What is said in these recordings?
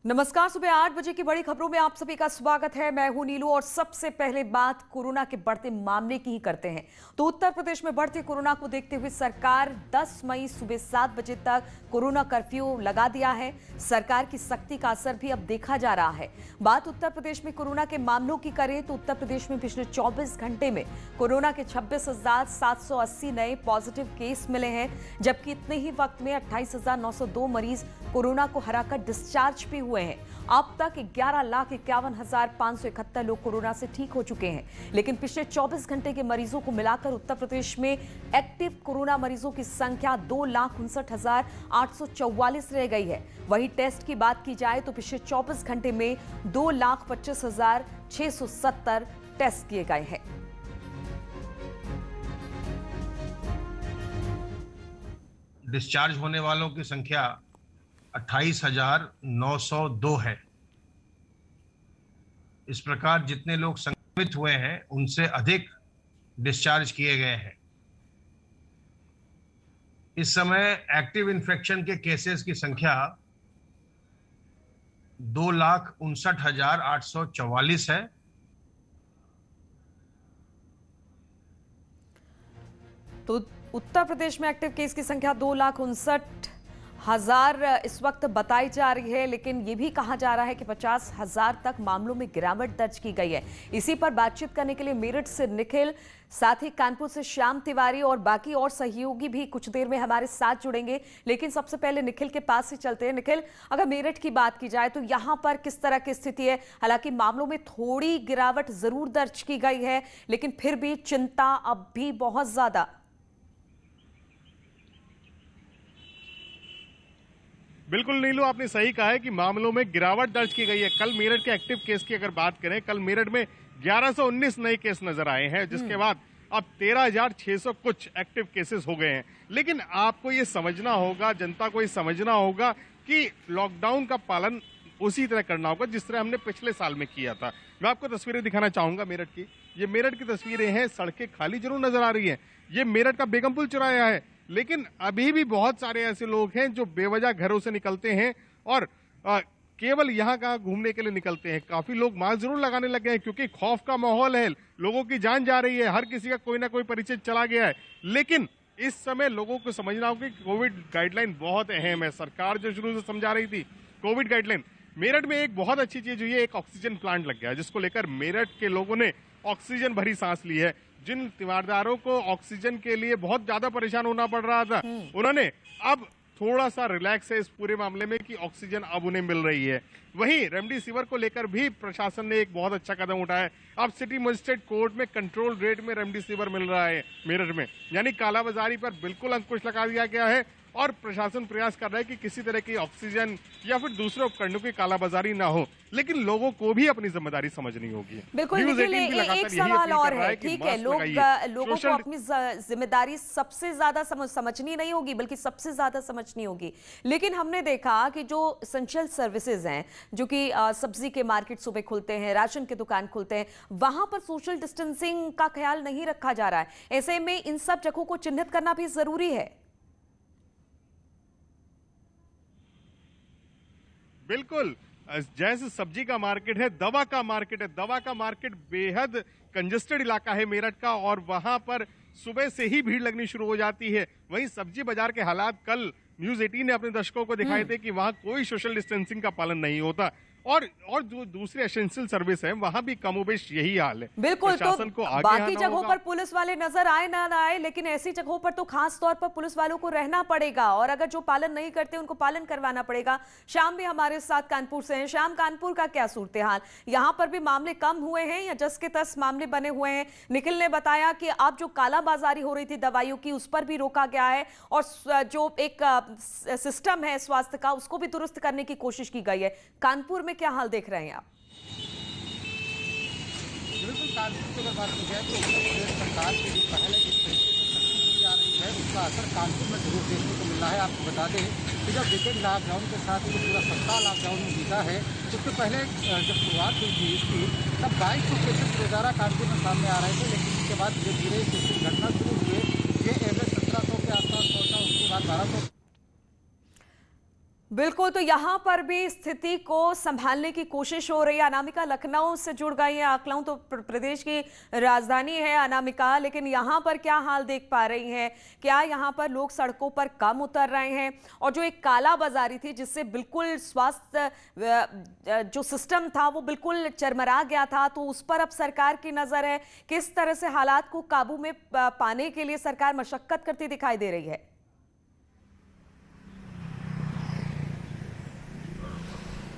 नमस्कार। सुबह 8 बजे की बड़ी खबरों में आप सभी का स्वागत है। मैं हूं नीलू और सबसे पहले बात कोरोना के बढ़ते मामले की ही करते हैं। तो उत्तर प्रदेश में बढ़ते कोरोना को देखते हुए सरकार 10 मई सुबह 7 बजे तक कोरोना कर्फ्यू लगा दिया है। सरकार की सख्ती का असर भी अब देखा जा रहा है। बात उत्तर प्रदेश में कोरोना के मामलों की करें तो उत्तर प्रदेश में पिछले 24 घंटे में कोरोना के 26,780 नए पॉजिटिव केस मिले हैं, जबकि इतने ही वक्त में 28,902 मरीज कोरोना को हराकर डिस्चार्ज भी हुए हैं। अब तक 11,51,571 लोग कोरोना से ठीक हो चुके हैं। लेकिन पिछले 24 घंटे के मरीजों को मिलाकर उत्तर प्रदेश में एक्टिव कोरोना मरीजों की संख्या 2,59,844 रह गई है। वहीं टेस्ट की बात की जाए तो पिछले 24 घंटे में 2,25,670 टेस्ट किए गए हैं। डिस्चार्ज होने वालों की संख्या 28,902 है। इस प्रकार जितने लोग संक्रमित हुए हैं उनसे अधिक डिस्चार्ज किए गए हैं। इस समय एक्टिव इन्फेक्शन के केसेस की संख्या 2,59,844 है। तो उत्तर प्रदेश में एक्टिव केस की संख्या 2,59,000 इस वक्त बताई जा रही है, लेकिन यह भी कहा जा रहा है कि 50,000 तक मामलों में गिरावट दर्ज की गई है। इसी पर बातचीत करने के लिए मेरठ से निखिल, साथ ही कानपुर से श्याम तिवारी और बाकी और सहयोगी भी कुछ देर में हमारे साथ जुड़ेंगे। लेकिन सबसे पहले निखिल के पास ही चलते हैं। निखिल, अगर मेरठ की बात की जाए तो यहां पर किस तरह की स्थिति है? हालांकि मामलों में थोड़ी गिरावट जरूर दर्ज की गई है, लेकिन फिर भी चिंता अब भी बहुत ज्यादा। बिल्कुल नीलू, आपने सही कहा है कि मामलों में गिरावट दर्ज की गई है। कल मेरठ के एक्टिव केस की अगर बात करें, कल मेरठ में 1119 नए केस नजर आए हैं, जिसके बाद अब 13,600 कुछ एक्टिव केसेस हो गए हैं। लेकिन आपको ये समझना होगा, जनता को ये समझना होगा कि लॉकडाउन का पालन उसी तरह करना होगा जिस तरह हमने पिछले साल में किया था। मैं आपको तस्वीरें दिखाना चाहूंगा मेरठ की। ये मेरठ की तस्वीरें हैं। सड़कें खाली जरूर नजर आ रही है। ये मेरठ का बेगमपुल चौराहा है, लेकिन अभी भी बहुत सारे ऐसे लोग हैं जो बेवजह घरों से निकलते हैं और केवल यहाँ कहाँ घूमने के लिए निकलते हैं। काफी लोग मास्क जरूर लगाने लगे हैं क्योंकि खौफ का माहौल है, लोगों की जान जा रही है, हर किसी का कोई ना कोई परिचय चला गया है। लेकिन इस समय लोगों को समझना होगा कि कोविड गाइडलाइन बहुत अहम है। सरकार जो शुरू से समझा रही थी कोविड गाइडलाइन, मेरठ में एक बहुत अच्छी चीज हुई है, एक ऑक्सीजन प्लांट लग गया, जिसको लेकर मेरठ के लोगों ने ऑक्सीजन भरी सांस ली है। जिन तीमारदारों को ऑक्सीजन के लिए बहुत ज्यादा परेशान होना पड़ रहा था, उन्होंने अब थोड़ा सा रिलैक्स है इस पूरे मामले में कि ऑक्सीजन अब उन्हें मिल रही है। वहीं रेमडेसिविर को लेकर भी प्रशासन ने एक बहुत अच्छा कदम उठाया है। अब सिटी मजिस्ट्रेट कोर्ट में कंट्रोल रेट में रेमडेसिविर मिल रहा है मेरठ में, यानी कालाबाजारी पर बिल्कुल अंकुश लगा दिया गया है और प्रशासन प्रयास कर रहा है कि किसी तरह की ऑक्सीजन या फिर दूसरे उपकरणों की कालाबाजारी ना हो। लेकिन लोगों को भी अपनी जिम्मेदारी समझनी होगी। बिल्कुल। एक सवाल और है, ठीक है, लोगों को अपनी जिम्मेदारी सबसे ज्यादा समझनी नहीं होगी, बल्कि सबसे ज्यादा समझनी होगी। लेकिन हमने देखा कि जो एसेंशियल सर्विसेज हैं, जो कि सब्जी के मार्केट सुबह खुलते हैं, राशन के दुकान खुलते हैं, वहां पर सोशल डिस्टेंसिंग का ख्याल नहीं रखा जा रहा है। ऐसे में इन सब जगहों को चिन्हित करना भी जरूरी है। बिल्कुल, जैसे सब्जी का मार्केट है, दवा का मार्केट है, दवा का मार्केट बेहद कंजेस्टेड इलाका है मेरठ का, और वहां पर सुबह से ही भीड़ लगनी शुरू हो जाती है। वहीं सब्जी बाजार के हालात कल न्यूज 18 ने अपने दर्शकों को दिखाए थे कि वहां कोई सोशल डिस्टेंसिंग का पालन नहीं होता, और जो दूसरे एसेंशियल सर्विस है वहां भी कमोबेश यही हाल है। बिल्कुल। तो बाकी जगहों पर पुलिस वाले नजर आए ना आए, लेकिन ऐसी जगहों पर तो खास तौर पर पुलिस वालों को रहना पड़ेगा, और अगर जो पालन नहीं करते उनको पालन करवाना पड़ेगा। श्याम भी हमारे साथ कानपुर से हैं। श्याम, कानपुर का क्या सूरत हाल? यहाँ पर भी मामले कम हुए हैं या जस के तस मामले बने हुए हैं? निखिल ने बताया कि अब जो कालाबाजारी हो रही थी दवाइयों की, उस पर भी रोका गया है, और जो एक सिस्टम है स्वास्थ्य का, उसको भी दुरुस्त करने की कोशिश की गई है। कानपुर में क्या हाल देख रहे हैं आप? बिल्कुल, कानपुर की अगर बात की जाए तो उत्तर प्रदेश सरकार की जो पहल है, जिस तरीके से सख्ती की जा रही है, उसका असर कानपुर में जरूर देखने को मिल रहा है। आपको बता दें कि जब वीकेंड लॉकडाउन के साथ ही पूरा सप्ताह लॉकडाउन में बीता है, उससे पहले जब शुरुआत हुई थी इसकी, तब 2200 केसेस रोजाना कानपुर में सामने आ रहे थे। लेकिन उसके बाद धीरे धीरे केसेस घटना शुरू हुए। ये एवरेज 1700 के आसपास पहुंचा, उसके बाद 1200। बिल्कुल, तो यहाँ पर भी स्थिति को संभालने की कोशिश हो रही है। अनामिका लखनऊ से जुड़ गई है। लखनऊ तो प्रदेश की राजधानी है अनामिका, लेकिन यहाँ पर क्या हाल देख पा रही हैं? क्या यहाँ पर लोग सड़कों पर कम उतर रहे हैं? और जो एक काला बाजारी थी जिससे बिल्कुल स्वास्थ्य जो सिस्टम था वो बिल्कुल चरमरा गया था, तो उस पर अब सरकार की नजर है। किस तरह से हालात को काबू में पाने के लिए सरकार मशक्कत करती दिखाई दे रही है?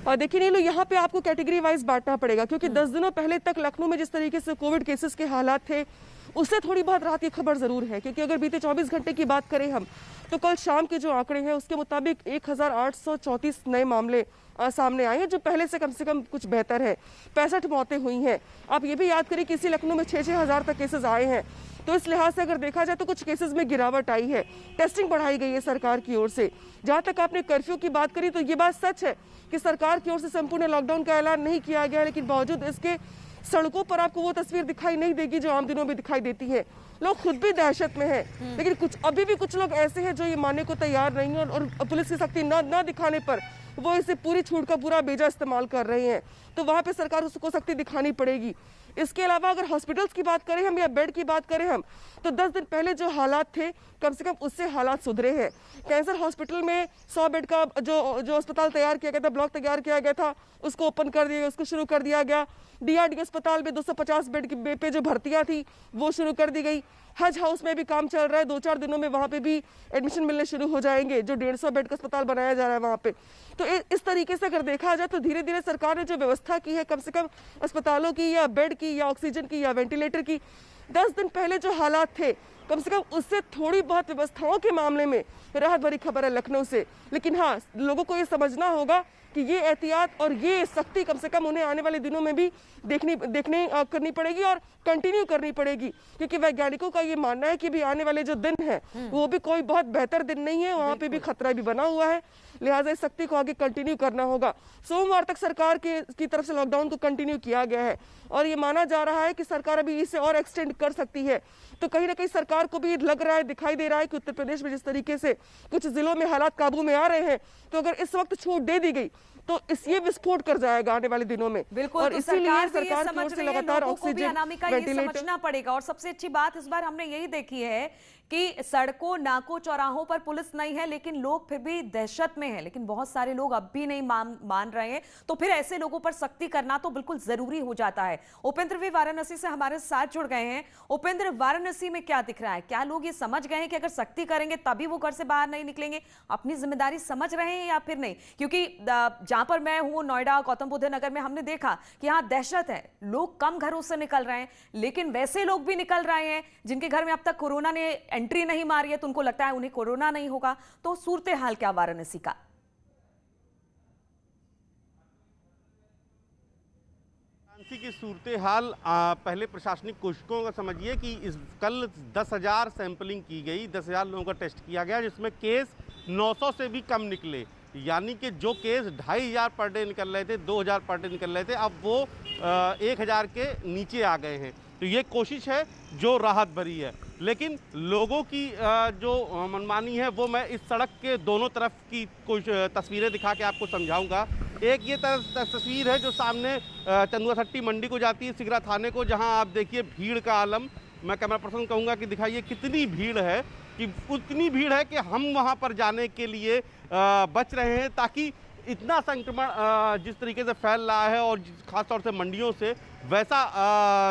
और देखिए नीलू, यहाँ पे आपको कैटेगरी वाइज बांटना पड़ेगा, क्योंकि 10 दिनों पहले तक लखनऊ में जिस तरीके से कोविड केसेस के हालात थे उससे थोड़ी बहुत राहत की खबर जरूर है। क्योंकि अगर बीते 24 घंटे की बात करें हम, तो कल शाम के जो आंकड़े हैं उसके मुताबिक 1834 नए मामले सामने आए हैं, जो पहले से कम कुछ बेहतर है। 65 मौतें हुई हैं। आप ये भी याद करें कि इसी लखनऊ में 6-6 हज़ार तक केसेस आए हैं, तो इस लिहाज से अगर देखा जाए तो कुछ केसेस में गिरावट आई है। टेस्टिंग बढ़ाई गई है सरकार की ओर से। जहाँ तक आपने कर्फ्यू की बात करी, तो ये बात सच है कि सरकार की ओर से संपूर्ण लॉकडाउन का ऐलान नहीं किया गया, लेकिन बावजूद इसके सड़कों पर आपको वो तस्वीर दिखाई नहीं देगी जो आम दिनों में दिखाई देती है। लोग खुद भी दहशत में हैं, लेकिन अभी भी कुछ लोग ऐसे हैं जो ये मानने को तैयार नहीं है, और पुलिस की सख्ती न दिखाने पर वो इसे पूरी छूट का पूरा बेजा इस्तेमाल कर रहे हैं। तो वहाँ पे सरकार उसको सख्ती दिखानी पड़ेगी। इसके अलावा अगर हॉस्पिटल्स की बात करें हम या बेड की बात करें हम, तो 10 दिन पहले जो हालात थे कम से कम उससे हालात सुधरे हैं। कैंसर हॉस्पिटल में 100 बेड का जो अस्पताल तैयार किया गया था, ब्लॉक तैयार किया गया था, उसको ओपन कर दिया गया, उसको शुरू कर दिया गया। DRD अस्पताल में 250 बेड पे जो भर्तियां थी वो शुरू कर दी गई। हज हाउस में भी काम चल रहा है, 2-4 दिनों में वहाँ पे भी एडमिशन मिलने शुरू हो जाएंगे, जो 150 बेड का अस्पताल बनाया जा रहा है वहाँ पे। तो इस तरीके से अगर देखा जाए तो धीरे धीरे सरकार ने जो व्यवस्था की है, कम से कम अस्पतालों की या बेड की या ऑक्सीजन की या वेंटिलेटर की, 10 दिन पहले जो हालात थे कम से कम उससे थोड़ी बहुत व्यवस्थाओं के मामले में राहत भरी खबर है लखनऊ से। लेकिन हाँ, लोगों को ये समझना होगा कि ये एहतियात और ये सख्ती कम से कम उन्हें आने वाले दिनों में भी करनी पड़ेगी और कंटिन्यू करनी पड़ेगी, क्योंकि वैज्ञानिकों का ये मानना है कि भी आने वाले जो दिन है वो भी कोई बहुत बेहतर दिन नहीं है, वहाँ पे भी खतरा भी बना हुआ है। लिहाजा इस सख्ती को आगे कंटिन्यू करना होगा। सोमवार तक सरकार की तरफ से लॉकडाउन को कंटिन्यू किया गया है, और ये माना जा रहा है कि सरकार अभी इसे और एक्सटेंड कर सकती है। तो कहीं ना कहीं सरकार को भी लग रहा है, दिखाई दे रहा है कि उत्तर प्रदेश में जिस तरीके से कुछ जिलों में हालात काबू में आ रहे हैं, तो अगर इस वक्त छूट दे दी गई तो ये विस्फोट कर जाएगा आने वाले दिनों में। बिल्कुल, और तो इसीलिए सरकार की ओर से लगातार ऑक्सीजन, अनामिका ये समझना पड़ेगा। और सबसे अच्छी बात इस बार हमने यही देखी है कि सड़कों, नाकों, चौराहों पर पुलिस नहीं है, लेकिन लोग फिर भी दहशत में हैं। लेकिन बहुत सारे लोग अब भी नहीं मान रहे हैं, तो फिर ऐसे लोगों पर सख्ती करना तो बिल्कुल जरूरी हो जाता है। उपेंद्र भी वाराणसी से हमारे साथ जुड़ गए हैं। उपेंद्र, वाराणसी में क्या दिख रहा है? क्या लोग ये समझ गए हैं कि अगर सख्ती करेंगे तभी वो घर से बाहर नहीं निकलेंगे? अपनी जिम्मेदारी समझ रहे हैं या फिर नहीं? क्योंकि जहां पर मैं हूं, नोएडा, गौतम बुद्ध नगर में, हमने देखा कि यहाँ दहशत है। लोग कम घरों से निकल रहे हैं, लेकिन वैसे लोग भी निकल रहे हैं जिनके घर में अब तक कोरोना ने एंट्री नहीं मारी है, तो उनको लगता है उन्हें कोरोना नहीं होगा। तो सूरत हाल क्या वाराणसी का? वाराणसी की सूरत हाल पहले प्रशासनिक कोशिशों का समझिए कि कल 10,000 सैंपलिंग की गई, 10,000 लोगों का टेस्ट किया गया, जिसमें केस 900 से भी कम निकले। यानी कि जो केस 2,500 पर डे निकल रहे थे, 2,000 पर डे निकल रहे थे, अब वो 1,000 के नीचे आ गए हैं। तो ये कोशिश है जो राहत भरी है, लेकिन लोगों की जो मनमानी है वो मैं इस सड़क के दोनों तरफ की कुछ तस्वीरें दिखा के आपको समझाऊंगा। एक ये तस्वीर है जो सामने चंदुआसट्टी मंडी को जाती है, सिगरा थाने को, जहां आप देखिए भीड़ का आलम। मैं कैमरा पर्सन कहूँगा कि दिखाइए कितनी भीड़ है, कि उतनी भीड़ है कि हम वहाँ पर जाने के लिए बच रहे हैं, ताकि इतना संक्रमण जिस तरीके से फैल रहा है और ख़ास तौर से मंडियों से, वैसा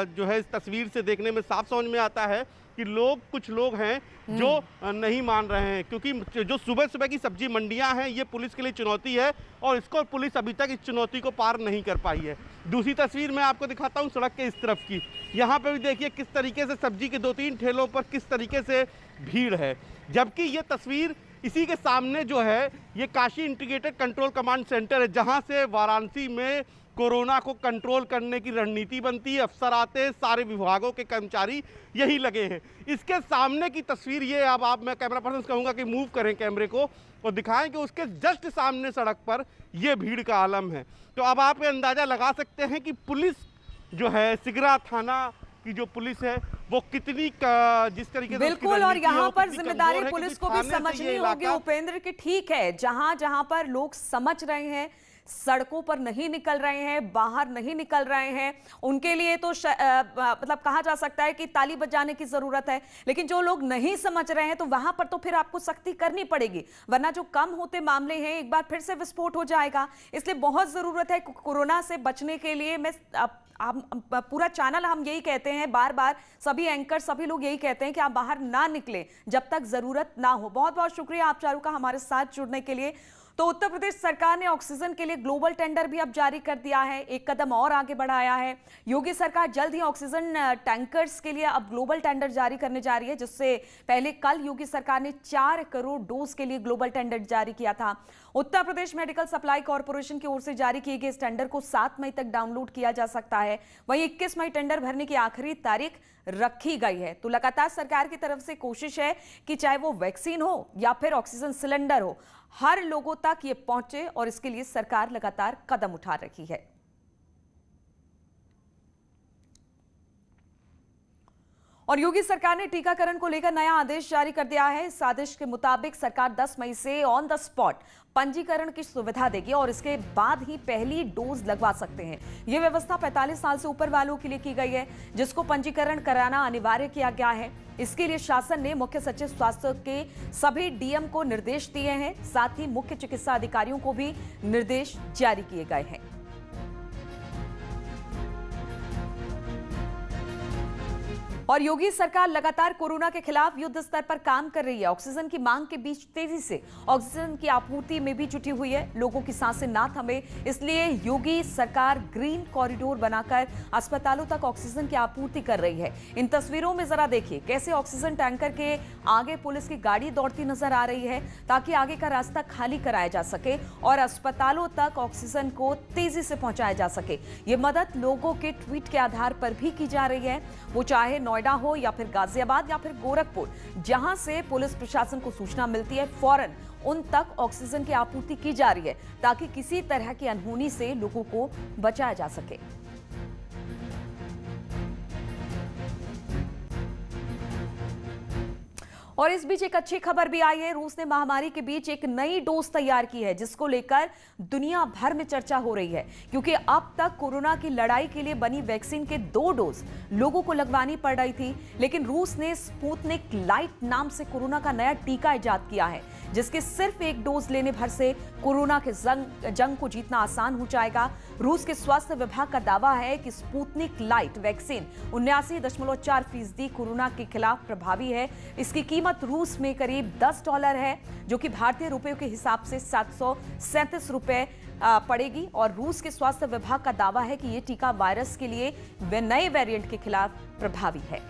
जो है इस तस्वीर से देखने में साफ समझ में आता है कि कुछ लोग हैं जो नहीं मान रहे हैं, क्योंकि जो सुबह सुबह की सब्जी मंडियां हैं ये पुलिस के लिए चुनौती है, और इसको पुलिस अभी तक इस चुनौती को पार नहीं कर पाई है। दूसरी तस्वीर मैं आपको दिखाता हूं सड़क के इस तरफ की। यहाँ पे भी देखिए किस तरीके से सब्जी के 2-3 ठेलों पर किस तरीके से भीड़ है, जबकि ये तस्वीर इसी के सामने जो है ये Kashi integrated control command centre है, जहाँ से वाराणसी में कोरोना को कंट्रोल करने की रणनीति बनती है। अफसर आते हैं, सारे विभागों के कर्मचारी यही लगे हैं। इसके सामने की तस्वीर ये, अब मैं कैमरा पर्सन कहूँगा कि मूव करें कैमरे को और दिखाएं कि उसके जस्ट सामने सड़क पर ये भीड़ का आलम है। तो अब आप ये अंदाज़ा लगा सकते हैं कि पुलिस जो है, सिगरा थाना की जो पुलिस है वो कितनी जिस तरीके से बिल्कुल, और यहाँ पर कितनी जिम्मेदारी कमजोर है, पुलिस क्योंकि को भी थाने से समझनी ये होगी इलाका- उपेंद्र की। ठीक है, जहां जहां पर लोग समझ रहे हैं, सड़कों पर नहीं निकल रहे हैं, बाहर नहीं निकल रहे हैं, उनके लिए तो मतलब कहा जा सकता है कि ताली बजाने की जरूरत है। लेकिन जो लोग नहीं समझ रहे हैं तो वहां पर तो फिर आपको सख्ती करनी पड़ेगी, वरना जो कम होते मामले हैं एक बार फिर से विस्फोट हो जाएगा। इसलिए बहुत जरूरत है कोरोना से बचने के लिए। मैं पूरा चैनल हम यही कहते हैं, बार बार सभी एंकर सभी लोग यही कहते हैं कि आप बाहर ना निकलें जब तक जरूरत ना हो। बहुत बहुत शुक्रिया आप चारों का हमारे साथ जुड़ने के लिए। तो उत्तर प्रदेश सरकार ने ऑक्सीजन के लिए ग्लोबल टेंडर भी अब जारी कर दिया है, एक कदम और आगे बढ़ाया है। योगी सरकार जल्द ही ऑक्सीजन टैंकर्स के लिए अब ग्लोबल टेंडर जारी करने जा रही है, जिससे पहले कल योगी सरकार ने 4 करोड़ डोज के लिए ग्लोबल टेंडर जारी किया था। Uttar Pradesh medical supply corporation की ओर से जारी किए गए इस टेंडर को 7 मई तक डाउनलोड किया जा सकता है। वहीं 21 मई टेंडर भरने की आखिरी तारीख रखी गई है। तो लगातार सरकार की तरफ से कोशिश है कि चाहे वो वैक्सीन हो या फिर ऑक्सीजन सिलेंडर हो, हर लोगों तक ये पहुंचे, और इसके लिए सरकार लगातार कदम उठा रही है। और योगी सरकार ने टीकाकरण को लेकर नया आदेश जारी कर दिया है। इस आदेश के मुताबिक सरकार 10 मई से ऑन द स्पॉट पंजीकरण की सुविधा देगी और इसके बाद ही पहली डोज लगवा सकते हैं। यह व्यवस्था 45 साल से ऊपर वालों के लिए की गई है, जिसको पंजीकरण कराना अनिवार्य किया गया है। इसके लिए शासन ने मुख्य सचिव स्वास्थ्य के सभी डीएम को निर्देश दिए हैं, साथ ही मुख्य चिकित्सा अधिकारियों को भी निर्देश जारी किए गए हैं। और योगी सरकार लगातार कोरोना के खिलाफ युद्ध स्तर पर काम कर रही है। ऑक्सीजन की मांग के बीच तेजी से ऑक्सीजन की आपूर्ति में भी जुटी हुई है। लोगों की सांसें ना थमे, इसलिए योगी सरकार ग्रीन कॉरिडोर बनाकर अस्पतालों तक ऑक्सीजन की आपूर्ति कर रही है। इन तस्वीरों में जरा देखिए कैसे ऑक्सीजन टैंकर के आगे पुलिस की गाड़ी दौड़ती नजर आ रही है, ताकि आगे का रास्ता खाली कराया जा सके और अस्पतालों तक ऑक्सीजन को तेजी से पहुंचाया जा सके। ये मदद लोगों के ट्वीट के आधार पर भी की जा रही है, वो चाहे नोएडा हो या फिर गाजियाबाद या फिर गोरखपुर, जहां से पुलिस प्रशासन को सूचना मिलती है फौरन उन तक ऑक्सीजन की आपूर्ति की जा रही है, ताकि किसी तरह की अनहोनी से लोगों को बचाया जा सके। और इस बीच एक अच्छी खबर भी आई है। रूस ने महामारी के बीच एक नई डोज तैयार की है, जिसको लेकर दुनिया भर में चर्चा हो रही है, क्योंकि अब तक कोरोना की लड़ाई के लिए बनी वैक्सीन के 2 डोज लोगों को लगवानी पड़ रही थी। लेकिन रूस ने स्पुतनिक लाइट नाम से कोरोना का नया टीका इजाद किया है, जिसके सिर्फ 1 डोज लेने भर से कोरोना के जंग को जीतना आसान हो जाएगा। रूस के स्वास्थ्य विभाग का दावा है कि स्पुतनिक लाइट वैक्सीन 79.4% कोरोना के खिलाफ प्रभावी है। इसकी कीमत रूस में करीब $10 है, जो कि भारतीय रुपयों के हिसाब से 737 रुपए पड़ेगी। और रूस के स्वास्थ्य विभाग का दावा है कि यह टीका वायरस के लिए नए वेरिएंट के खिलाफ प्रभावी है।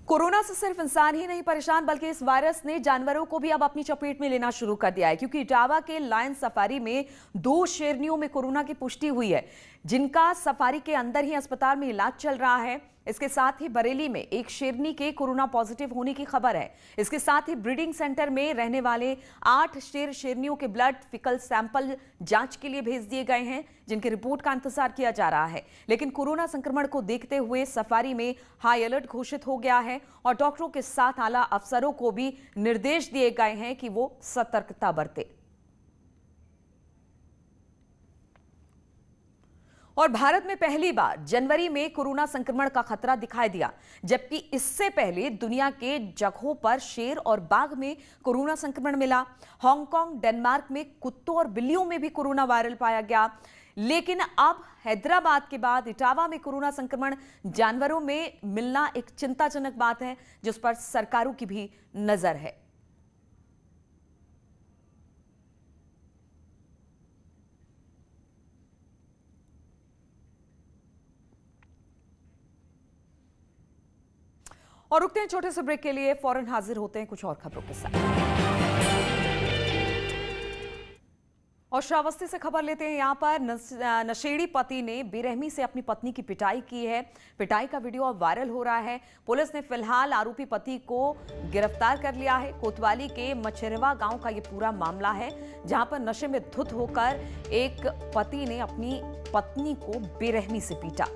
कोरोना से सिर्फ इंसान ही नहीं परेशान, बल्कि इस वायरस ने जानवरों को भी अब अपनी चपेट में लेना शुरू कर दिया है, क्योंकि इटावा के लायन सफारी में 2 शेरनियों में कोरोना की पुष्टि हुई है, जिनका सफारी के अंदर ही अस्पताल में इलाज चल रहा है। इसके साथ ही बरेली में एक शेरनी के कोरोना पॉजिटिव होने की खबर है। इसके साथ ही ब्रीडिंग सेंटर में रहने वाले 8 शेरनियों के ब्लड फिकल सैंपल जांच के लिए भेज दिए गए हैं, जिनकी रिपोर्ट का इंतजार किया जा रहा है। लेकिन कोरोना संक्रमण को देखते हुए सफारी में हाई अलर्ट घोषित हो गया है और डॉक्टरों के साथ आला अफसरों को भी निर्देश दिए गए हैं कि वो सतर्कता बरते। और भारत में पहली बार जनवरी में कोरोना संक्रमण का खतरा दिखाई दिया, जबकि इससे पहले दुनिया के जगहों पर शेर और बाघ में कोरोना संक्रमण मिला। हांगकांग, डेनमार्क में कुत्तों और बिल्लियों में भी कोरोना वायरल पाया गया। लेकिन अब हैदराबाद के बाद इटावा में कोरोना संक्रमण जानवरों में मिलना एक चिंताजनक बात है, जिस पर सरकारों की भी नजर है। और रुकते हैं छोटे से ब्रेक के लिए, फौरन हाजिर होते हैं कुछ और खबरों के साथ। और श्रावस्ती से खबर लेते हैं। यहाँ पर नशेड़ी पति ने बेरहमी से अपनी पत्नी की पिटाई की है। पिटाई का वीडियो अब वायरल हो रहा है। पुलिस ने फिलहाल आरोपी पति को गिरफ्तार कर लिया है। कोतवाली के मछेरवा गांव का ये पूरा मामला है, जहां पर नशे में धुत होकर एक पति ने अपनी पत्नी को बेरहमी से पीटा।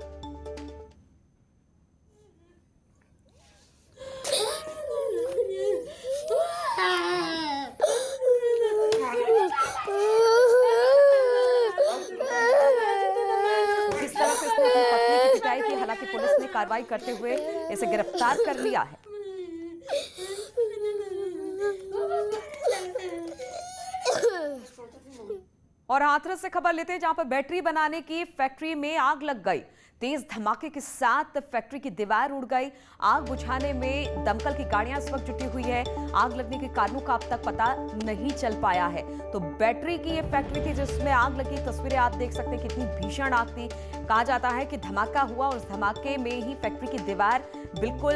हालांकि पुलिस ने कार्रवाई करते हुए इसे गिरफ्तार कर लिया है। और हाथरस से खबर लेते हैं, जहां पर बैटरी बनाने की फैक्ट्री में आग लग गई। तेज धमाके के साथ फैक्ट्री की दीवार उड़ गई। आग बुझाने में दमकल की गाड़ियां इस वक्त जुटी हुई है। आग लगने के कारणों का अब तक पता नहीं चल पाया है। तो बैटरी की ये फैक्ट्री थी जिसमें आग लगी। तस्वीरें आप देख सकते हैं कितनी भीषण आग थी। कहा जाता है कि धमाका हुआ और उस धमाके में ही फैक्ट्री की दीवार बिल्कुल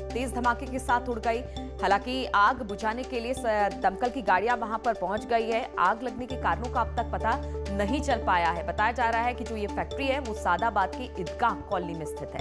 तेज धमाके के साथ उड़ गई। हालांकि आग बुझाने के लिए दमकल की गाड़ियां वहां पर पहुंच गई है। आग लगने के कारणों का अब तक पता नहीं चल पाया है। बताया जा रहा है कि जो ये फैक्ट्री है वो सादाबाद की ईदगाह कॉलोनी में स्थित है।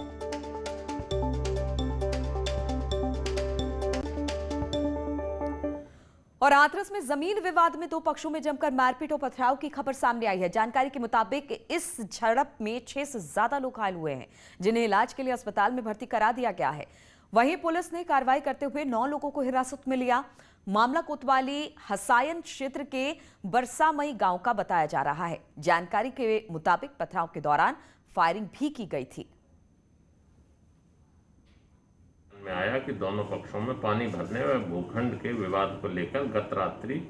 और हाथरस में जमीन विवाद में दो पक्षों में जमकर मारपीट और पथराव की खबर सामने आई है। जानकारी के मुताबिक इस झड़प में 6 से ज्यादा लोग घायल हुए हैं, जिन्हें इलाज के लिए अस्पताल में भर्ती करा दिया गया है। वहीं पुलिस ने कार्रवाई करते हुए 9 लोगों को हिरासत में लिया। मामला कोतवाली हसायन क्षेत्र के बरसामई गांव का बताया जा रहा है। जानकारी के मुताबिक पथराव के दौरान फायरिंग भी की गई थी। में आया कि दोनों पक्षों में पानी भरने व भूखंड के विवाद को लेकर गत रात्रि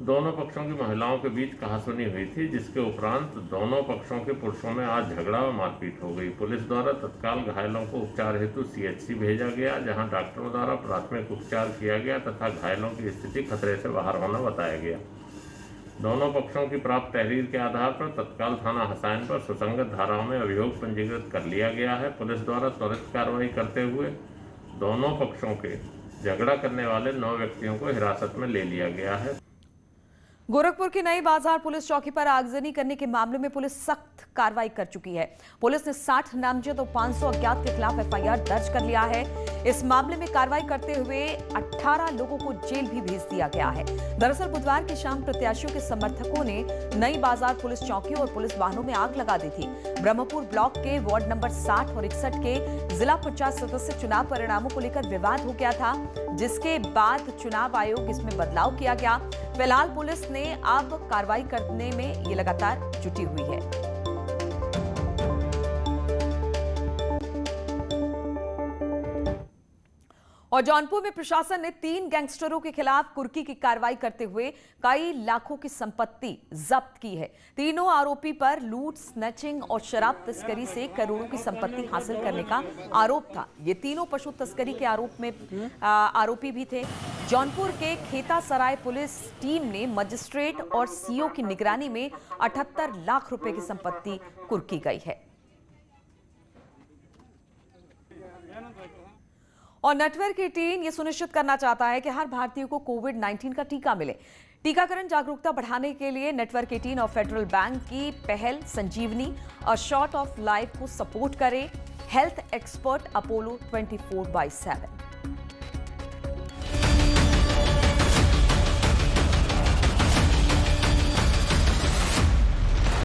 दोनों पक्षों की महिलाओं के बीच कहासुनी हुई थी, जिसके उपरांत दोनों पक्षों के पुरुषों में आज झगड़ा व मारपीट हो गई। पुलिस द्वारा तत्काल घायलों को उपचार हेतु CHC भेजा गया, जहां डॉक्टरों द्वारा प्राथमिक उपचार किया गया तथा घायलों की स्थिति खतरे से बाहर होना बताया गया। दोनों पक्षों की प्राप्त तहरीर के आधार पर तत्काल थाना हसायन पर सुसंगत धाराओं में अभियोग पंजीकृत कर लिया गया है। पुलिस द्वारा त्वरित कार्रवाई करते हुए दोनों पक्षों के झगड़ा करने वाले 9 व्यक्तियों को हिरासत में ले लिया गया है। गोरखपुर की नई बाजार पुलिस चौकी पर आगजनी करने के मामले में पुलिस सख्त कार्रवाई कर चुकी है। पुलिस ने 60 नामजद और 500 अज्ञात के खिलाफ FIR दर्ज कर लिया है। इस मामले में कार्रवाई करते हुए 18 लोगों को जेल भी भेज दिया गया है। दरअसल बुधवार की शाम प्रत्याशियों के समर्थकों ने नई बाजार पुलिस चौकी और पुलिस वाहनों में आग लगा दी थी। ब्रह्मपुर ब्लॉक के वार्ड नंबर 60 और 61 के जिला पंचायत सदस्य चुनाव परिणामों को लेकर विवाद हो गया था, जिसके बाद चुनाव आयोग इसमें बदलाव किया गया। फिलहाल पुलिस ने अब कार्रवाई करने में ये लगातार जुटी हुई है। और जौनपुर में प्रशासन ने 3 गैंगस्टरों के खिलाफ कुर्की की कार्रवाई करते हुए कई लाखों की संपत्ति जब्त की है। तीनों आरोपी पर लूट, स्नैचिंग और शराब तस्करी से करोड़ों की संपत्ति हासिल करने का आरोप था। ये तीनों पशु तस्करी के आरोप में आरोपी भी थे। जौनपुर के खेता सराय पुलिस टीम ने मजिस्ट्रेट और CO की निगरानी में 78 लाख रुपए की संपत्ति कुर्की गई है। और नेटवर्क 18 ये सुनिश्चित करना चाहता है कि हर भारतीय को कोविड-19 का टीका मिले। टीकाकरण जागरूकता बढ़ाने के लिए नेटवर्क 18 और फेडरल बैंक की पहल संजीवनी और शॉर्ट ऑफ लाइफ को सपोर्ट करे। Health expert Apollo 24/7।